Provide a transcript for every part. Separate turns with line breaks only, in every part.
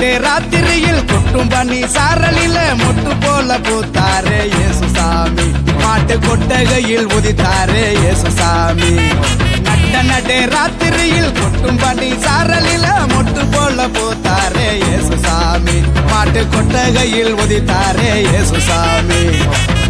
நடு ராத்திரியில் கொட்டும் பனி சாரலில மொட்டு போல பூத்தாரே இயேசு சாமி மாட்டு கொட்டகையில் உதித்தாரே இயேசு சாமி நடு ராத்திரியில் கொட்டும் பனி சாரலில மொட்டு போல பூத்தாரே இயேசு சாமி மாட்டு கொட்டகையில் உதித்தாரே இயேசு சாமி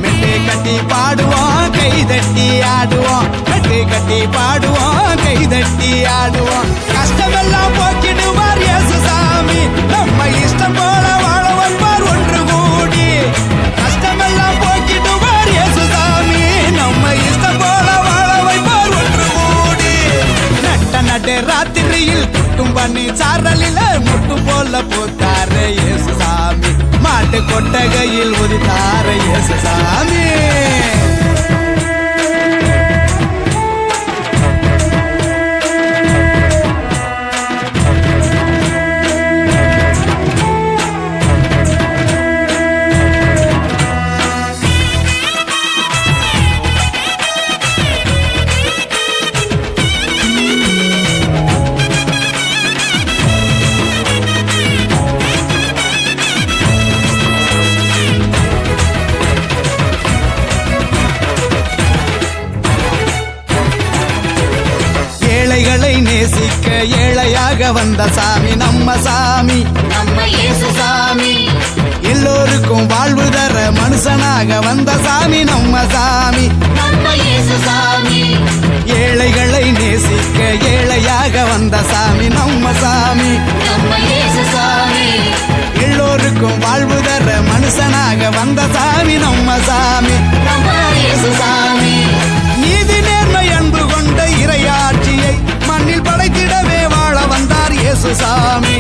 மெட்டு கட்டி பாடுவோம் கைதட்டி ஆடுவோம் மெட்டு கட்டி பாடுவோம் கைதட்டி ஆடுவோம் கஷ்டமெல்லாம் போக்கிடுவார் இயேசு சாமி நம்ம இஷ்டம் போல வாழ வைப்பார் ஒன்று கூடி கஷ்டமெல்லாம் போக்கிடுவார் இயேசு சாமி நம்ம இஷ்டம் போல வாழ வைப்பார் ஒன்று கூடி நடு ராத்திரியில் குட்டும் பண்ணி சாரலில முட்டு போல பூத்தாரே இயேசு சாமி மாட்டு கொட்டகையில் உதித்தாரே இயேசு சாமி ஏழைகளை நேசிக்க ஏழையாக வந்த சாமி நம்ம சாமி
நம்ம இயேசு சாமி
எல்லோருக்கும் வாழ்வு தர மனுஷனாக வந்த சாமி நம்ம சாமி
நம்ம இயேசு சாமி
ஏழைகளை நேசிக்க ஏழையாக வந்த சாமி நம்ம சாமி
நம்ம இயேசு சாமி
எல்லோருக்கும் வாழ்வு தர மனுஷனாக வந்த சாமி நம்ம சாமி
நம்ம இயேசு சாமி
நீதி நேர்மை அன்பு கொண்ட இறையாட்சியை மண்ணில் படைத்திடவே வாழ வந்தார் இயேசு சாமி